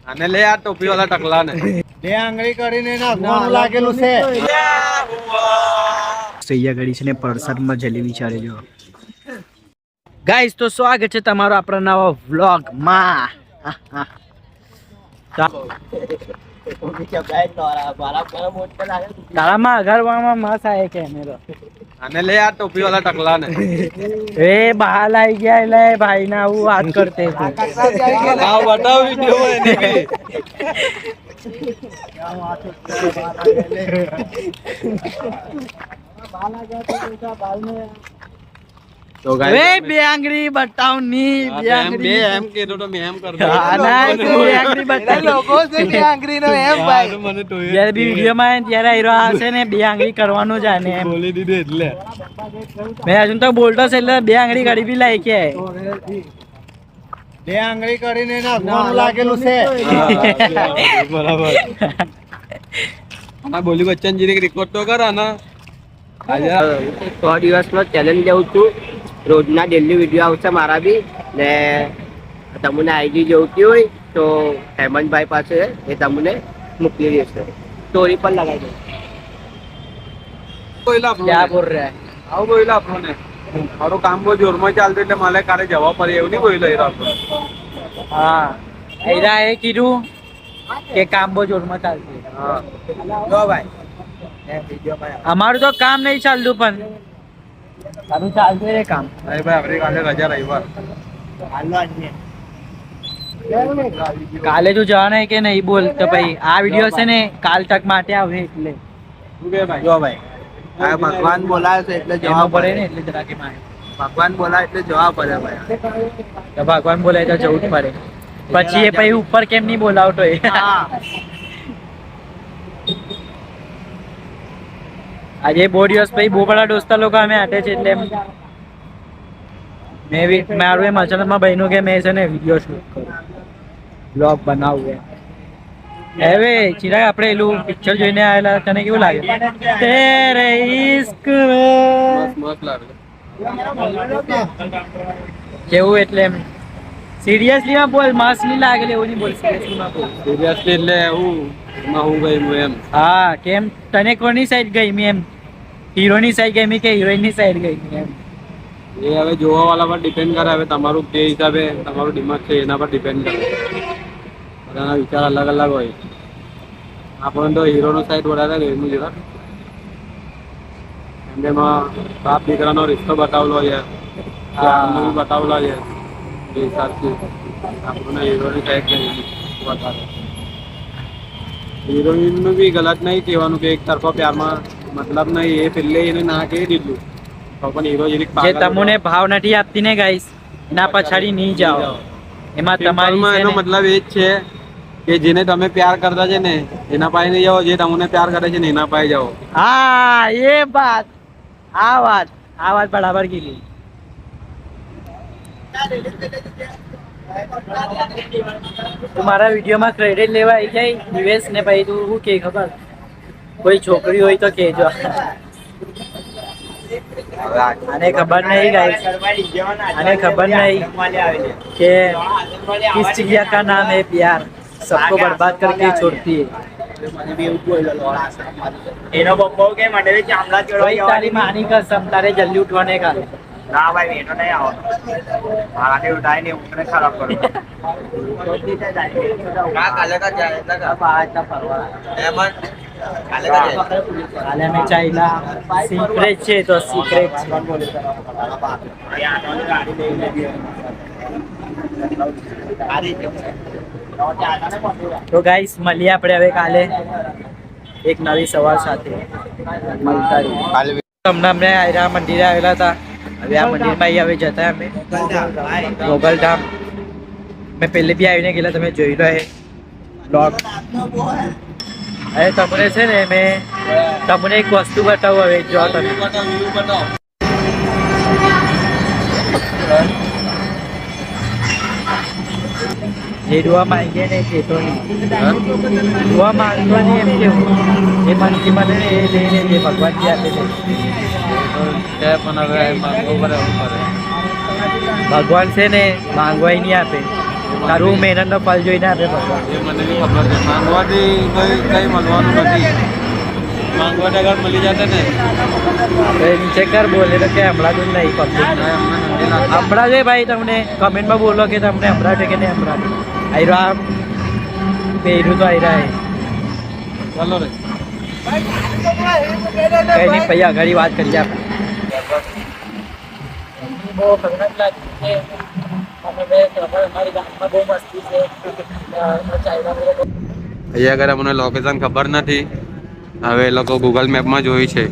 આને લે આ ટોપી વાળા ટકલા ને બે આંગળી કરીને નાખવાનું લાગેલું છે. સૈયા ગળી છે ને પરસાદમાં જલેબી ચાલે જો ગાઈસ. તો સ્વાગત છે તમારો આપણા નવા વ્લોગમાં. તારામાં અગરવામાં મસ્ત આવે કેમેરો. આને લે આ ટોપી વાળા ટકલા ને એ બહાર આવી ગયા એટલે ભાઈ ના આવું વાત કરતે બતાવ વિડિયો એને બી. તો ગાઈસ બે આંગળી બતાવ ની બે આંગળી એમ કીધું તો મેં એમ કરતો. હા ના બે આંગળી બતાવ લોકો છે બે આંગળી નો એમ ભાઈ. મને તો જ્યારે બી વિડીયો માં ત્યારે હીરો હશે ને બે આંગળી કરવાનું જ આને એમ. બોલી દીધું એટલે મેં હજુ તો બોલતો છે એટલે બે આંગળી ગાડી બી લાઈ કે બે આંગળી કરીને નાખવાનું લાગેલું છે. બરાબર. આ બોલી બચ્ચન જીને રેકોર્ડ તો કરા ના. આજે 100 દિવસનો ચેલેન્જ લઉં છું. રોજના ડેલી વિડીયો આવશે મારા બી ને તમને આઈડી જોઈતી હોય તો હેમંતભાઈ પાસે એ તમને મોકલી દેશે. સ્ટોરી પણ લગાવી દો. બોલા આપણો ક્યાં બોલ રહ્યા હે? આવું બોલા આપણો ને મારું કામ બહુ જોરમાં ચાલતું એટલે મારે કાલે જવા પડે એવું નહીં બોલ્યો એ રાતો. હા હીરા એ કીધું કે કામ બહુ જોરમાં ચાલશે. હા જો ભાઈ અમારું તો કામ નહીં ચાલતું પણ તારું ચાલતું રે કામ. ભાઈ આપણે કાલે રજા રવિવાર. કાલે તું જવાના હે કે નહીં બોલ તો ભાઈ આ વિડીયો છે ને કાલ તક માટે આવે એટલે શું કે ભાઈ? જો ભાઈ આ ભગવાન બોલાવે છે એટલે જવા જવા પડે પડે. ને એટલે જરા કે મારે ભગવાન બોલાવે એટલે જવા પડે ભાઈ. તો ભગવાન બોલાય તો જવું જ પડે. પછી એ પછી ઉપર કેમ નહીં બોલાવતો એ. આજે બહુ દિવસ પછી બહુ બધા દોસ્તા લોકો અમે હાટે છે એટલે મેં બી મારું એમ અચાનકમાં બન્યું કે મેં છે ને વિડીયો શૂટ કરું બ્લોગ બનાવવું એમ. હવે ચિરાગ આપણે એલું પિક્ચર જોઈને આવેલા તને કેવું લાગે? તેરે ઇશ્ક મસ્ત લાગે. કેવું એટલે એમ સિરિયસલી માં બોલ માસ નહીં લાગે એવું નહીં બોલ સિરિયસલી માં બોલ. સિરિયસલી એટલે હું એમાં હું ગઈ એમ. હા કેમ તને કોની સાઈડ ગઈ એમ? હીરોની સાઈડ ગઈ કે હિરોઈનની સાઈડ ગઈ એમ? એ હવે જોવા વાળા પર ડિપેન્ડ કરે. હવે તમારું તે હિસાબે તમારું દિમાગ છે એના પર ડિપેન્ડ કરે. બધાના વિચાર અલગ અલગ હોય. આપણને તો હીરોનો સાઈડ વધારે ગયું છે. એમ એમાં બાપ દીકરાનો રિશ્તો બતાવેલો છે. બી બતાવેલો છે. એ હિસાબથી આપણને હીરોની સાઈડ ગઈ વધારે. હિરોઈનનું બી ગલત નહીં કહેવાનું કે એક તરફા પ્યારમાં મતલબ નહીં. એ પેલે એને ના કહી દીધું તો પણ હીરો જે તમને ભાવ નથી આપતી ને ગાઈસ એના પછાડી નહીં જાઓ. એમાં તમારી છે એનો ને મતલબ એ જ છે કે જેને તમે પ્યાર કરતા છે ને એના પાસે નહીં જાઓ. જે તમને પ્યાર કરે છે ને એના પાસે જાઓ. હા એ વાત આ વાત બરાબર કીધી. તું મારા વિડીયોમાં ક્રેડિટ લેવા આવી જાય નિવેશ ને ભાઈ તું શું કે ખબર કોઈ છોકરી હોય તો કહેજો. આને ખબર નહીં ગાઈસ આને ખબર નહીં કે किस चिड़िया का नाम है प्यार सबको बर्बाद करके छोड़ती है. એનો પપ્પો કે મને ચામડા भाई तारी मानी कसम तारे जल्दी उठवाने का. ના ભાઈ એનો નહીં આવતો. મારાને ઉઠાય ને ઊંઘને ખરાબ કરો. કાલે કા જાય काले में चाइला सीक्रेट છે તો सीक्रेट છે. તો ગાઈસ મળીએ આપણે હવે કાલે એક નવી સવાર સાથે મળતા રહીએ. અમને આયરા મંદિરે આવેલા હતા. હવે આ મંદિરમાં હવે જતા અમે ગોગલધામ. મેં પહેલે બી આવીને ગયેલા તમે જોઈ લો એ બ્લોગ. હવે તમને છે ને મેં તમને એક વસ્તુ બતાવું. હવે જો તમે જે દુઆ માંગે ને તે તો દુઆ માંગવાની એમ કેવું એ મનથી મને એ લઈને જે ભગવાનજી આપે છે પણ હવે માંગવું પડે. ભગવાન છે ને માંગવાય નહીં આપે તારું મહેનતનો ફળ જોઈને આપે ભગવાન. એ મને બી ખબર છે. માંગવાથી કઈ મળવાનું નથી. માંગવાથી અગર મળી જશે ને આપણે નીચે કર બોલે તો કે હમણાં જ નહીં પબ્લિક હમણાં જ ભાઈ તમને કમેન્ટમાં બોલો કે તમને હમણાં છે કે નહીં હમણાં આયરો આ પહેર્યું તો આયરા હે ચાલો રે કઈ નહીં પછી આગળ વાત કરીએ આપણે બહુ ખતરનાક લાગી છે અમે બે અમારી ગામમાં બહુ મસ્તી છે અહીંયા આગળ અમને લોકેશન ખબર નથી. હવે એ લોકો ગૂગલ મેપમાં જોઈ છે.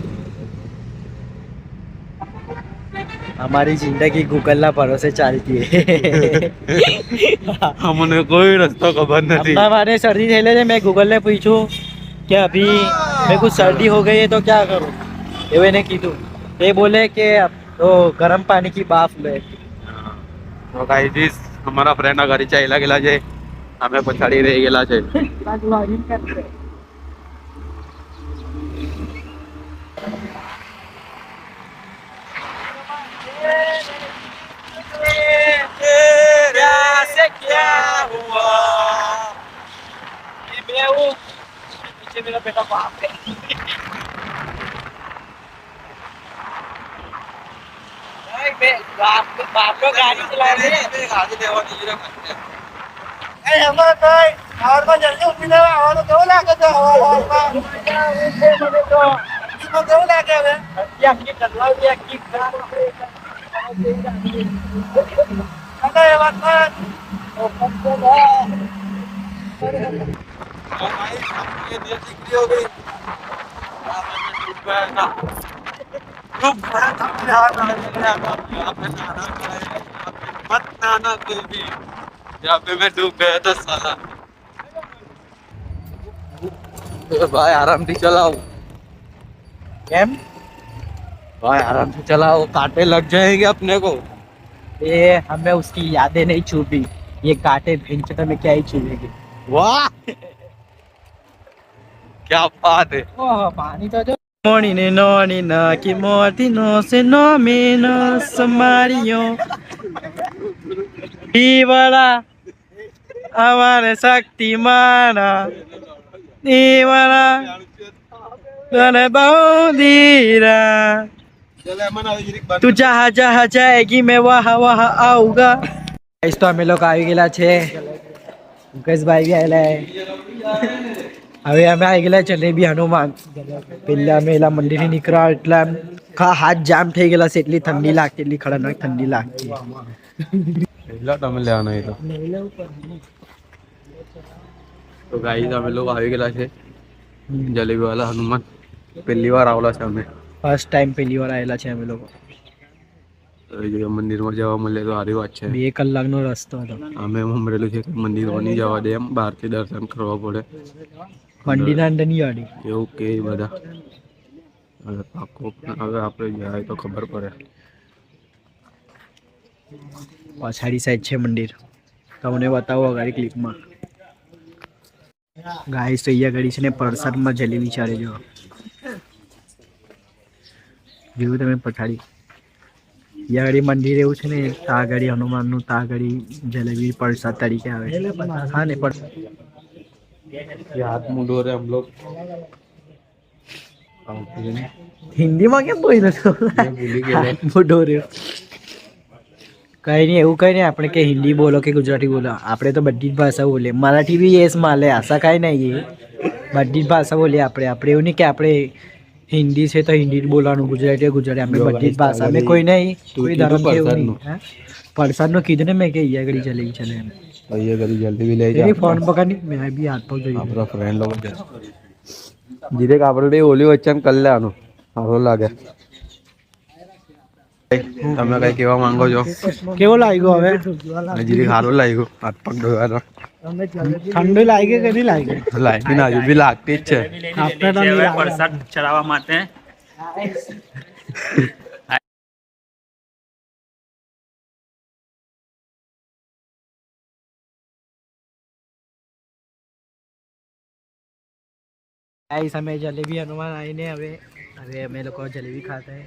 हमारी जिंदगी गूगल ना भरोसे चालती है અમને કોઈ રસ્તો ખબર નથી. हमारे सर्दी थैले थे मैं गूगल ने पूछूं कि अभी मेरे को सर्दी हो गई है तो क्या करूं ये ने कीधું એ બોલે કે તો ગરમ પાણી की बाफ ले તો ગાઈસ અમારા ફ્રેન્ડ ઘરે ચાલ્યા ગયેલા છે. અમે પછાડી રહી ગયેલા છે. से क्या हुआ ये मैं हूँ पीछे मेरा बेटा बाप है बाप को गाड़ी चला रहे हैं ગાડી લેવાની જરા કરતે. એમાં કઈ હવારમાં જલ્દી ઉઠી જવા હવાનું કેવું લાગે છે હવામાં કેવું લાગે હવે आखी कटवाई आखी અને એ વાત પર ये दिल दिखती हो गई. मत नाना कोई भी. यहाँ पे मैं डूब गया था साला. भाई आराम से चलाओ. કેમ भाई आराम से चलाओ. कांटे लग जाएंगे अपने को. ये हमें उसकी यादें नहीं छूपी ये कांटे भिंच में क्या ही छुएगी वाह क्या बात है. ઓહ પાણી તો જો મોની નોની ના કે મોતી નો સે નો મેનો સમારિયો દીવાલા અમારે શક્તિમાના દીવાલા તને બહુદીરા તું જહા જહા જાએગી મેં વહા વહા આઉંગા ગાઈસ તો અમે લોકો આવી ગયેલા છે મુકેશભાઈ બી આવેલા હવે અમે આવી ગયેલા જલેબી હનુમાન પેલા અમે એલા મંદિરથી નીકળ્યા એટલે આમ હાથ જામ થઈ ગયેલા છે એટલી ઠંડી લાગતી એટલી ખતરનાક ઠંડી લાગતી એટલા તમે લેવાના એ તો ગાઈસ અમે લોકો આવી ગયેલા છે જલેબી વાળા હનુમાન. પહેલી વાર આવેલા છે અમે. ફર્સ્ટ ટાઈમ પહેલી વાર આવેલા છે અમે લોકો મંદિરમાં જવા મળે તો સારી વાત છે. 2 કલાકનો રસ્તો હતો અમે મમરેલું છે કે મંદિરમાં નહીં જવા દે એમ બહારથી દર્શન કરવા પડે મંદિરના અંદર નહીં આડી એવું કે બધા. હવે પાકો હવે આપણે જાય તો ખબર પડે. પાછાડી સાઈડ છે મંદિર તમને બતાવો અગાડી ક્લિપમાં ગાઈસ તો અહીંયા ગાડી છે ને પ્રસાદમાં જલેબી ચાલે જો જેવું તમે પછાડી અહીંયા ગાડી મંદિર એવું છે ને તા ગાડી હનુમાનનું તા ગાડી જલેબી પ્રસાદ તરીકે આવે હા ને પણ ये हाथ मुंह धो रहे हम लोग. હિન્દીમાં કેમ બોલ્યો છો ભૂલી ગયેલો. મોઢો રહ્યો કઈ નહીં એવું કઈ નહીં આપણે કે હિન્દી બોલો કે ગુજરાતી બોલો આપણે તો બધી જ ભાષા બોલીએ મરાઠી બી યસ માલે આશા કાંઈ નહીં એ બધી જ ભાષા બોલીએ આપણે એવું નહીં કે આપણે હિન્દી છે તો હિન્દી જ બોલવાનું ગુજરાતી ગુજરાતી આપણે બધી જ ભાષા અમે કોઈ નહીં કોઈ ધર્મ કે એવું નહીં પ્રસાદનું કીધું ને મેં કે અહીંયા આગળ જલેબી ચલે એમ ये करी जल्दी भी ले એની ફોન પકડની મેં બી હાથ પગ જોઈ આપણા ફ્રેન્ડ લોકો જીરે આપણે બે ઓલી વચ્ચે કરી લેવાનું સારું લાગે. તમે કઈ કેવા માંગો છો? કેવો લાગ્યો હવે જીરી સારું લાગ્યું હાથ પગ ધોવાનો. ઠંડુ લાગે કે નહીં લાગે લાગી ના હજુ બી લાગતી જ છે. આપણે તો પ્રસાદ ચડાવવા માટે ગાઈસ અમે જલેબી હનુમાન આવીને હવે અમે લોકો જલેબી ખાતા હે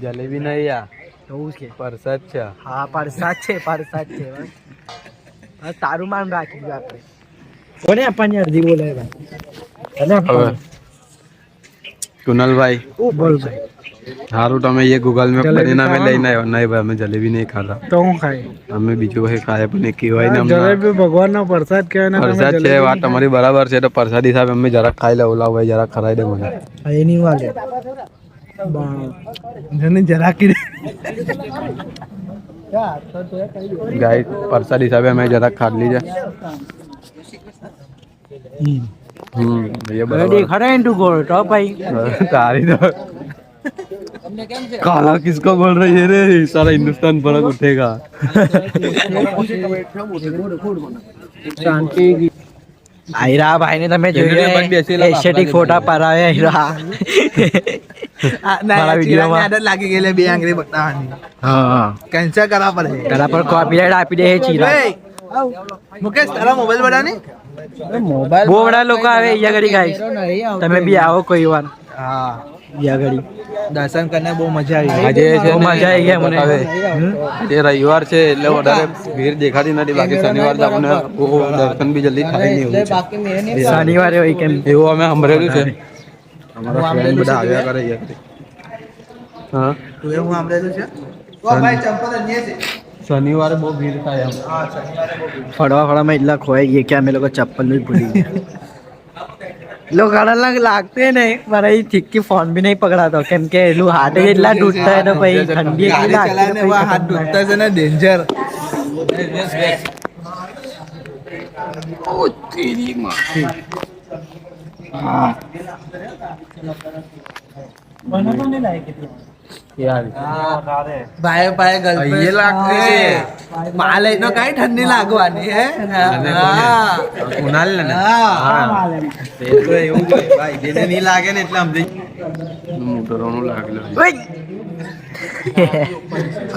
જલેબી નહીં યાર તો કે પ્રસાદ છે. હા પ્રસાદ છે તારું માન રાખી દીધું આપણે. કોને આપવાની અડધી બોલે ભાઈ? તને હવે कुणालभाई બોલ ભાઈ. हारू तो हमें ये गूगल में जलेबी परिणाम में खावा लेना है नहीं भाई हमें जलेबी नहीं खाता તો હું ખાય? हमें બીજું કઈ ખાય પણ એક હોય ને જલેબી ભગવાનનો પ્રસાદ કહેવાય ને તમે પ્રસાદ છે જલેબી વાત તમારી બરાબર છે તો પ્રસાદ હિસાબે અમે જરાક ખાઈ લે ઓલા ભાઈ જરાક ખરાઈ દે મને એની વાલે જને જરા કી ગાય પ્રસાદ હિસાબે અમે જરાક ખાઈ લીજે ये बराबर ખરા ઇન્ટુ ગોળ તો ભાઈ तारी तो काला किसको बोल रही है रे सारा हिंदुस्तान पर उठेगा શાંતિ આયરા ભાઈ ને તમે જોયું એસ્થેટિક ફોટા પરાવે આયરા મારા વિડિયોમાં આદત લાગી ગયેલી બે આંગળી બતાવવાની હા કેન્સલ કરવા પડે તારા પર કોપીરાઈટ આપી દે ચીરા મુકેશ તારા મોબાઈલ બડાની મોબાઈલ બહુ બધા લોકો આવે અહીંયા ઘડી ગાઈસ તમે બી આવો કોઈ વાર હા અહીંયા ઘડી દર્શન કરીને બહુ મજા આવી આજે છે બહુ મજા આવી ગઈ મને આજે રવિવાર છે એટલે વધારે ભીડ દેખાતી નથી બાકી શનિવાર આપણને દર્શન બી જલ્દી થાય નહીં એવું છે શનિવારે હોય કેમ એવું અમે સાંભળેલું છે અમારા ફ્રેન્ડ બધા આવ્યા કરે હા તું એવું સાંભળેલું છે ભાઈ ચંપલ અન્ય છે શનિવારે બહુ ભીડ થાય એમ ફળવામાં એટલા ખોવાઈ ગયા કે અમે લોકો ચપ્પલ જ ભૂલી ગયા लोग लागते नहीं पर ये ठीक की फोन भी नहीं पकड़ा तो केम के लो हाथ એટલા टूटता है तो भाई ठंडी की चलाने वो हाथ टूटता है ना डेंजर ओ तेरी मां यार भाई भाई गर्लफ्रेंड ये लागते है माले तो काही ठंडी लागवानी है कुणाल ने हां એ તો એવું જ હોય ભાઈ જેને નહીં લાગે ને એટલે સમજી મોટરોનું લાગેલું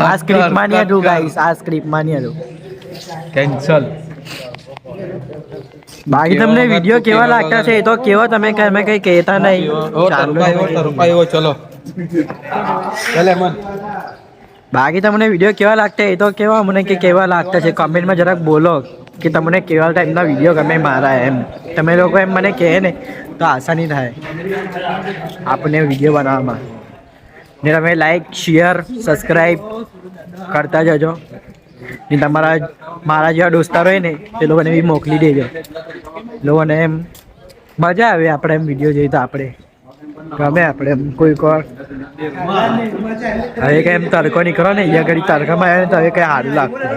આ સ્ક્રિપ્ટ માન્યા તું ગાઈસ આ સ્ક્રિપ્ટ માન્યા તું કેન્સલ બાકી તમને વિડિયો કેવા લાગતા છે એ તો કેવો તમે અમે કઈ કહેતા નહીં ઓ તરુપાઈ ચલો ચલે મન બાકી તમને વિડિયો કેવા લાગતા એ તો કેવા મને કે કેવા લાગતા છે કમેન્ટમાં જરાક બોલો કે તમને કેવા ટાઈપના વિડીયો ગમે મારા એમ તમે લોકો એમ મને કહે ને તો આસાની થાય આપણે વિડીયો બનાવવામાં ને તમે લાઈક શેર સબસ્ક્રાઈબ કરતા જજો ને તમારા મારા જેવા દોસ્તારો હોય ને એ લોકોને બી મોકલી દેજો લોકોને એમ મજા આવે આપણે એમ વિડીયો જોઈએ તો આપણે ગમે આપણે એમ કોઈ વાર હવે કંઈ એમ તડકો નીકળો ને અહીંયા ઘડી તડકામાં આવે ને તો હવે કંઈ સારું લાગતું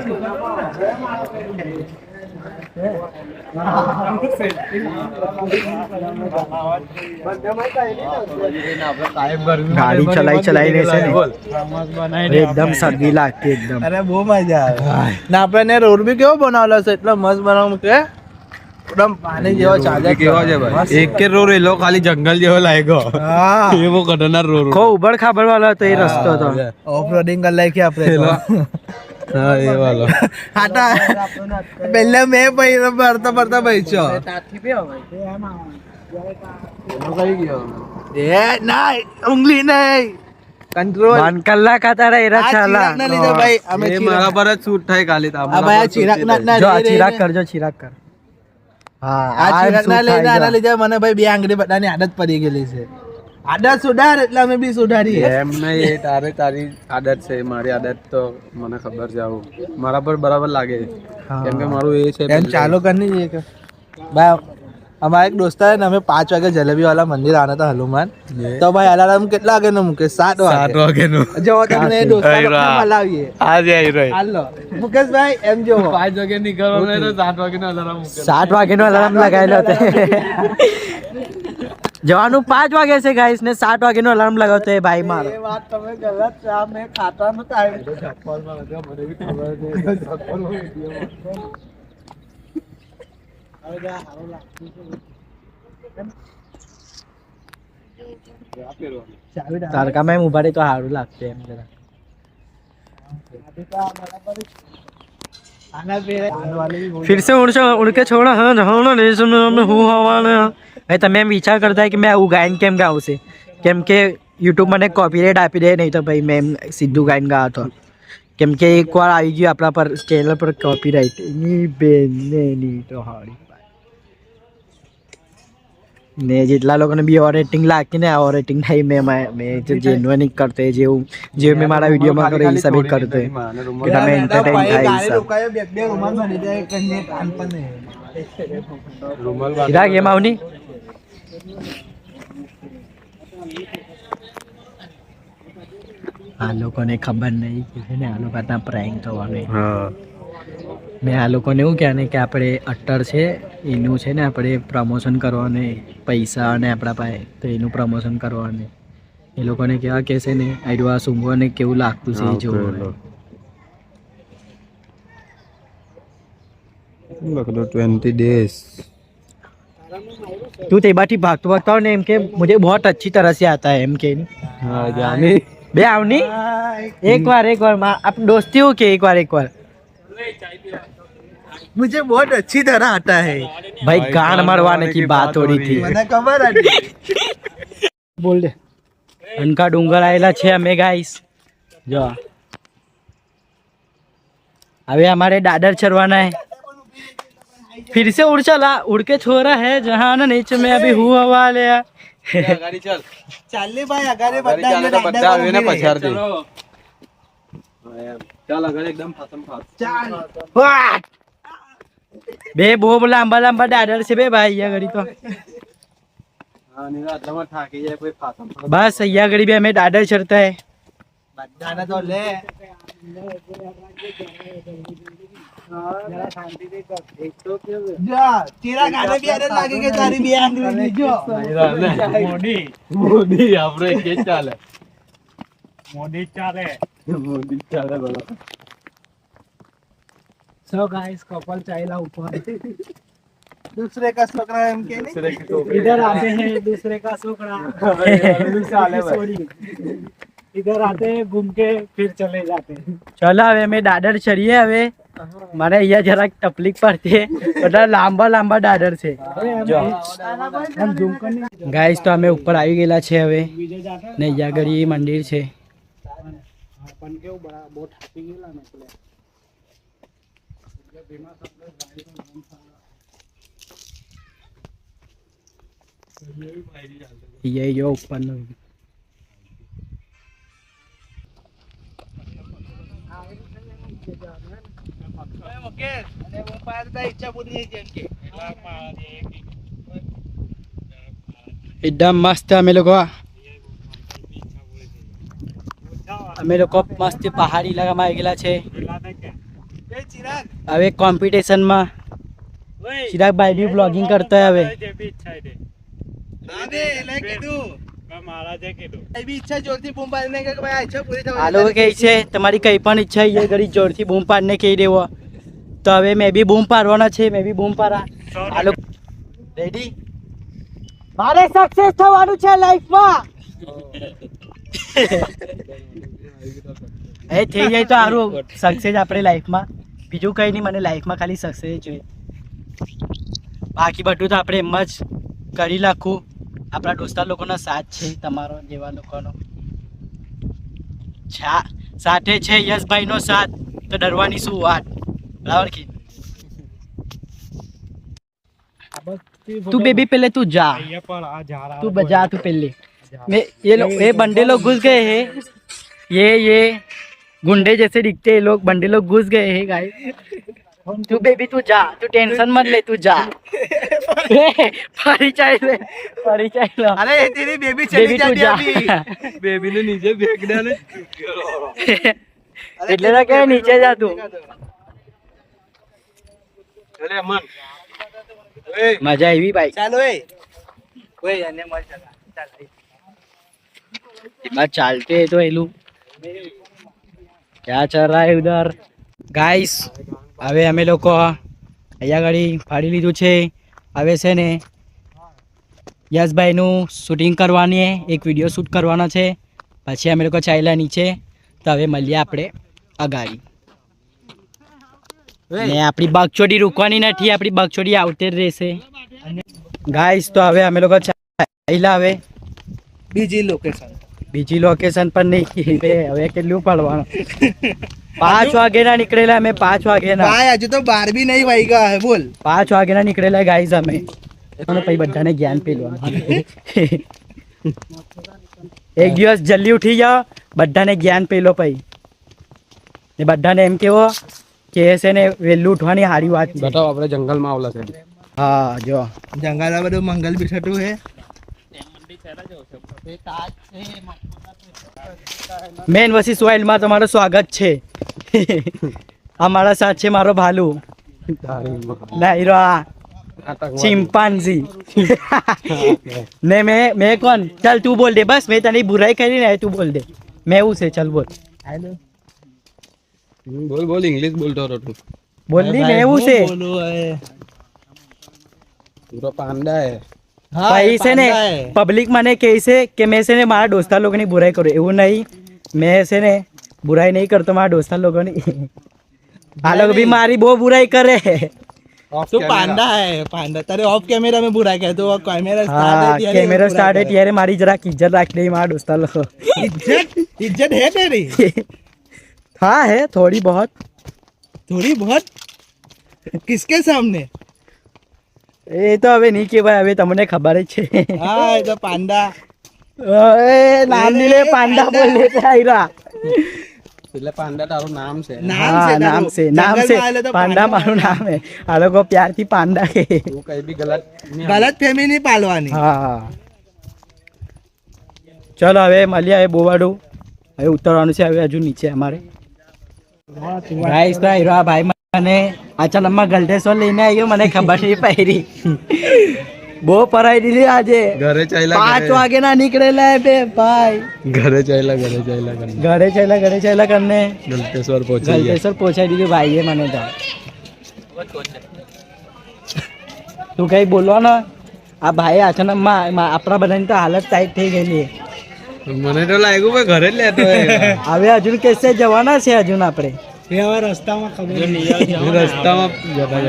ગાડી ચલાઈને છે ને એકદમ શરદી લાગતી એકદમ અરે બહુ મજા આવે ને આપણે રોડ બી કેવો બનાવેલો છે એટલો મસ્ત બનાવવાનું કે એકદમ પાણી જેવો ચાલે કેવો છે ભાઈ એક કે રોડ એલો ખાલી જંગલ જેવો લાગ્યો હા એવો કટરનાક રોડ કો ઉબડ ખાબડ વાળો હતો એ રસ્તો હતો ઓફરોડિંગ કરી લાગી આપણે હા એ વાલો હાટા પહેલા મેં પૈ ભરતા ભરતા પૈસો એ ના ઉંગલી નહીં કંટ્રોલ 1 કલાક આતા રે એરા ચાલા ના લીધો ભાઈ અમે એ મારા પર જ શૂટ થાય ખાલી આ ભાઈ ચિરાગ ના જો ચિરાગ કરજો ચિરાગ કર હા આ ચિરાગ ના લઈને આના લીધે મને ભાઈ બે આંગળી બટાની આદત પડી ગયેલી છે આદત સુધાર એટલે અમે બી સુધારી એમ નહીં એ તારી આદત છે મારી આદત તો મને ખબર છે આવું મારા પર બરાબર લાગે કેમ કે મારું એ છે એમ ચાલુ કરની છે કે ભાઈ અમારા એક દોસ્ત ને અમે 5 વાગે જલેબી વાળા મંદિર આના હતા હનુમાન તો ભાઈ અલાર્મ કેટલા વાગે નો મૂકે 7 વાગે નું જો તમને એ દોસ્ત મલાવીએ આજે આવી રહી હાલો મુકેશભાઈ એમ જો 5 વાગે નીકળવાનું તો 7 વાગે નો અલાર્મ મૂકે 7 વાગે નો અલાર્મ લગાવેલો હતો જવાનું 5 વાગે છે ગાઈસ ને 7 વાગે નો અલાર્મ લગાવતો એ ભાઈ મારો એ વાત તમે ગલત છે આ મે ખાતા નો ટાઈમ ચપ્પલ માં મને બી ખબર છે ચપ્પલ માં વિડિયો તારકા में उभा रही तो हारू लागते एम जरा फिर से उड़ के छोड़ा हाँ जहाँ नहीं सुनो मैं हूँ हवा भाई તમે એમ વિચાર કરતા કે મેં આવું ગાયન કેમ ગાઉં છે કેમ કે યુટ્યુબ મને કોપીરાઇટ આપી દે નહીં તો ભાઈ મેં સીધું ગાયન ગાતો કેમ કે એકવાર આવી ગયું આપણા પર ચેનલ પર કોપીરાઇટ ની બેને ની તો હાડી ને જેટલા લોકોને બી ઓવર રેટિંગ લાગી ને ઓવર રેટિંગ થાય મેં જે જેન્યુઅન કરતો જેવું જે મેં મારા વિડીયોમાં કરે એ હિસાબે કરતો કે તમે એન્ટરટેન થાય હિસાબ ગેમ આવની આ લોકોને ખબર નહીં કે ને આ લોકો પ્રેન્ક થવાનું ને આ લોકોને એવું કહે ને કે આપણે અટ્ટર છે એનું છે ને આપણે પ્રમોશન કરવાને પૈસા અને આપણા પાસે તો એનું પ્રમોશન કરવાને એ લોકોને કેવા કહેશે ને આઈડવા સૂંઘવાને કેવું લાગતું છે એ જોવાનું 20 days तू ते बाटी भागतो भागता ने एम के मुझे बहुत अच्छी तरह से आता है एम के हाँ जानी बे आवनी एक बार आप दोस्ती हो के एक बार मुझे बहुत अच्छी तरह आता है भाई गान मरवाने की बात हो रही थी મને ખબર હતી बोल दे उनका डूंगर आएला छे हमें गाइस जो अभी हमारे दादर चढ़वाना है फिर से उड़ चला उड़ के छोरा है जहाँ ना नीचे में अभी हुआ वाले गाड़ी चल ચાલે ભાઈ અગારે બધા ચાલે તો બધા આવે ને પછાડથી ચાલ આગળ એકદમ ફાસમ ફાસ ચાલ बे बहुत लंबा लंबा दादर से बे भाई ये गाड़ी तो હા નીરા આટલામાં થાકી જાય કોઈ ફાસમ बस ये गाड़ी भी हमें दादर चढ़ता है બધાને તો લે જા તેરા ગાને બી આદત લાગે કે તારી બે આંગળી જો મોદી આપણે કે ચાલે मोदी चाले મોદી ચાલે બોલો सो गाइस कपल चाइला ऊपर दूसरे का छोकरा एम के नहीं दूसरे की टोपी इधर आते हैं दूसरे का सोकड़ा चाले भाई सॉरी इधर आते हैं घूम के फिर चले जाते हैं चलो હવે અમે દાદર ચડીએ હવે મારે અહીંયા જરાક તકલીફ પડતી બધા લાંબા લાંબા દાદર છે જો ગાઈસ તો અમે ઉપર આવી ગયેલા છે હવે ને અહીંયા આગળ ઈ મંદિર છે ये जो ऊपर નો एकदम मस्त અમે લોકો મસ્ત પહાડી ઇલાકામાં આવી ગયેલા છે હવે કોમ્પિટિશનમાં ચિરાગ ભાઈ બી બ્લોગિંગ કરતો હોય હવે અરે લે કીધું મારા જે કીધું એ બી ઈચ્છા જોરથી બૂમ પાડીને કે ભાઈ આ ઈચ્છા પૂરી થવા આ લોકો કહે છે તમારી કઈ પણ ઈચ્છા એ ઘડી જોરથી બૂમ પાડીને કહી દેવો તો હવે મેં બી બૂમ પાડવાના છે મેં બી બૂમ પાડા આ લોકો રેડી મારે સક્સેસ થવાનું છે લાઈફમાં એ થઈ જાય તો સારું સક્સેસ આપણે લાઈફમાં બીજું કંઈ નહીં મને લાઈફમાં ખાલી સક્સેસ જોઈએ બાકી બધું તો આપણે એમ જ કરી નાખું આપણા દોસ્તાર લોકોનો સાથ છે તમારો જેવા લોકોનો સાથે છે યશભાઈનો સાથ તો ડરવાની શું વાત બરાબર કે तू बेबी पहले तू जा तू बजा तू पहले मैं ये बंदे लोग घुस गए हैं ये गुंडे जैसे दिखते हैं लोग बंदे लोग घुस गए हैं गाइस तू बेबी तू जा तू टेंशन मत ले तू जा परिचय ले अरे तेरी बेबी चली जाती अभी બેબી ને નીચે ફેંક દે ને એટલે તો કે નીચે જા તું ચલે મન મજા આવી ભાઈ ચાલો એ ઓય અને મત ચાલ बात चलते है तो एलू क्या चल रहा है उधर गाइस હવે અમે લોકો અહીંયા ગાડી ફાડી લીધું છે હવે છે ને યશભાઈનું શૂટિંગ કરવાની એક વિડીયો શૂટ કરવાનો છે પછી અમે લોકો ચાલ્યા નીચે તો હવે મળીએ આપણે અગાડી ને આપણી બગચોડી રૂકવાની નથી આપણી બગચોડી આવતે જ રહેશે ગાઈસ તો હવે અમે લોકો ચાલ્યા હવે બીજી લોકેશન બીજી લોકેશન પર નહીં હવે કેટલું પડવાનું 5 વાગ્યાના નીકળેલા અમે 5 વાગ્યાના ભાઈ હજુ તો 12 બી નહીં વાઈ ગયા હે બોલ 5 વાગ્યાના નીકળેલા ગાઈઝ અમે પછી બધાને જ્ઞાન પેલું એક દિવસ જલ્દી ઉઠી જાઓ બધાને જ્ઞાન પેલો પછી ને બધાને એમ કેવો કે છે ને વહેલું ઉઠવાની સારી વાત છે બતાવો આપણે જંગલમાં આવલા છે હા જો જંગલ બધું મંગલ બેઠું હે મેન વસી સોઇલમાં તમારું સ્વાગત છે અમારા સાથ છે મારો ભાલુ નાઈરો चिंपांजी ने मैं कौन चल तू बोल दे बस मैं तेरी बुराई करी नहीं तू बोल दे मैं उसे चल बोल बोल बोल इंग्लिश बोलता रहो तू बोल दी मैं उसे पूरा पांडा है भाई से ने पब्लिक माने कैसे कि मैं से ने मारा दोस्ता लोगों की बुराई करो એવું નહીં मैं से ने बुराई नहीं करता मारा दोस्ता लोगों की आ लोग भी मारी बहुत बुराई करे तू पांडा है पांडा तेरे ऑफ कैमरा में बुरा कहते हो कैमरा हाँ कैमरा स्टार्ट है ત્યારે મારી જરા इज्जत रख दे मारा दोस्ता लोग इज्जत है तेरी हाँ है थोड़ी बहुत किसके सामने એ તો હવે નહીં કહેવાય હવે તમને ખબર જ છે હા એ તો પાંડા એ નામ લે પાંડા બોલે આયરા એટલે પાંડા તારું નામ છે હા નામ છે પાંડા મારું નામ છે આ લોકો પ્યારથી પાંડા કહે તું કઈ બી ગલત ફેમી નહીં પાલવાની હા ચલો હવે મળીએ હવે બોવાડું હવે ઉતરવાનું છે હવે હજુ નીચે અમારે ગાઈસ તો આયરા ભાઈ મને અચાનકમાં ગલટેશ્વર લઈને આવ્યો મને ખબર નહીં પડી બહુ પરાઈ દીધી આજે ઘરે ચાલ્યા 5 વાગે ના નીકળેલા હે બે ભાઈ ઘરે ચાલ્યા કરને ગલતેશ્વર પહોંચાઈ દીધું ભાઈએ મને તો તું કઈ બોલો ને આ ભાઈ અચાનકમાં આપણા બધાની તો હાલત ટાઈટ થઈ ગયેલી મને તો લાગ્યું કે ઘરે જ લેતો હવે હજુ કેસે જવાના છે હજુ આપણે રસ્તામાં ખબર રસ્તામાં જતા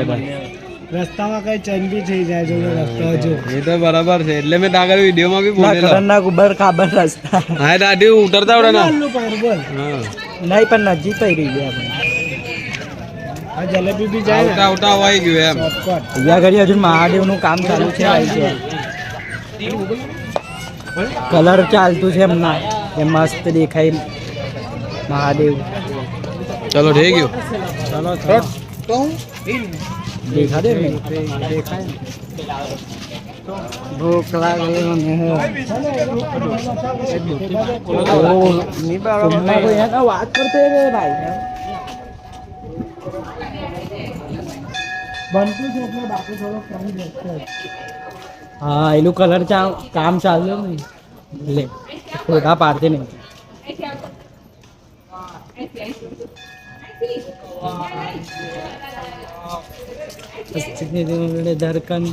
રસ્તામાં કઈ ચંદી થઈ જાય જો રસ્તો જો એ તો બરાબર છે એટલે મેં આગળ વિડીયોમાં બી બોલેલો ખતરનાક ઉબર ખાબર રસ્તા હા દાદી ઉતરતા આવડે ના બોલ હા નહીં પણ નજીક થઈ રહી છે આપણે આ જલેબી બી જાય આવતા આવતા આવી ગયું એમ અહીંયા ઘડી હજુ મહાદેવનું કામ ચાલુ છે કલર ચાલતું છે એમના એ મસ્ત દેખાય મહાદેવ ચલો થઈ ગયું ચલો देखा दे भूख लागे बात करते रहे भाई हाँ एलू कलर काम चालू नहीं ले फोटा पाड़ते नहीं ધરકન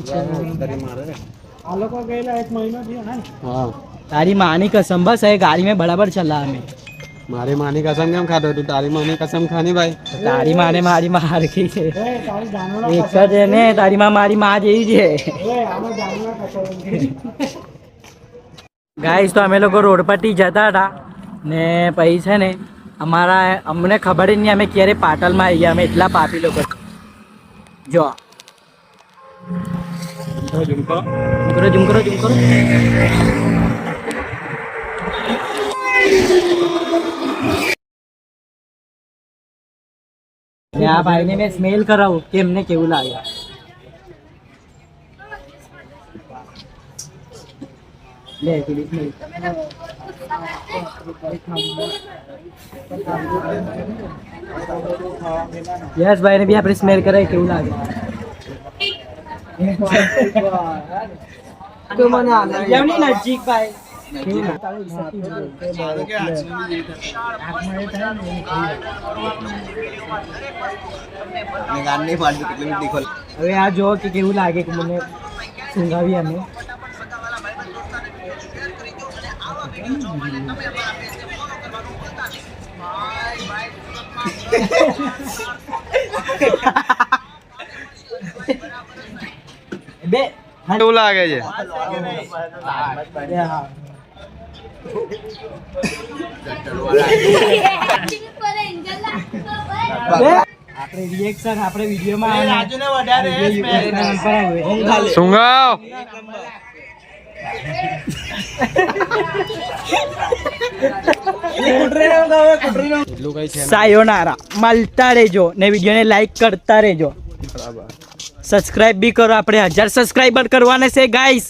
તારી માની कसम बस है गाड़ी में बराबर चला हमें મારી માની કસમ કેમ ખાતો તું તારી માની કસમ ખાની ભાઈ તારી માને મારી માં હરખી છે એક જ ને તારી માં મારી માં જેવી છે ગાઈસ તો અમે લોકો રોડ પરથી જતા હતા ને પછી છે ને અમને ખબર જ નહીં અમે ક્યારે પાટણમાં આવી ગયા અમે એટલા પાપી લોકો જો ઝુમ કરો આ ભાઈને મેં સ્મેલ કરાવું કે એમને કેવું લાગે લે પેલી સ્મેલ યસ ભાઈને બી આપણે સ્મેલ કરાય કેવું લાગે તો મને આનંદ નજીક ભાઈ હવે આ જો કે કેવું લાગે કે મને સુંગાવી અમે બે કેવું લાગે છે Acting para Angela. આપણે રિએક્શન આપણે વિડીયોમાં રાજુને વધારે સુંગાવ એટલું કઈ છે સાયોનારા મળતા રહેજો ને વિડીયોને લાઈક કરતા રહેજો. સબસ્ક્રાઇબ બી કરો, આપણે 1000 સબસ્ક્રાઇબર કરવાના છે ગાઈસ.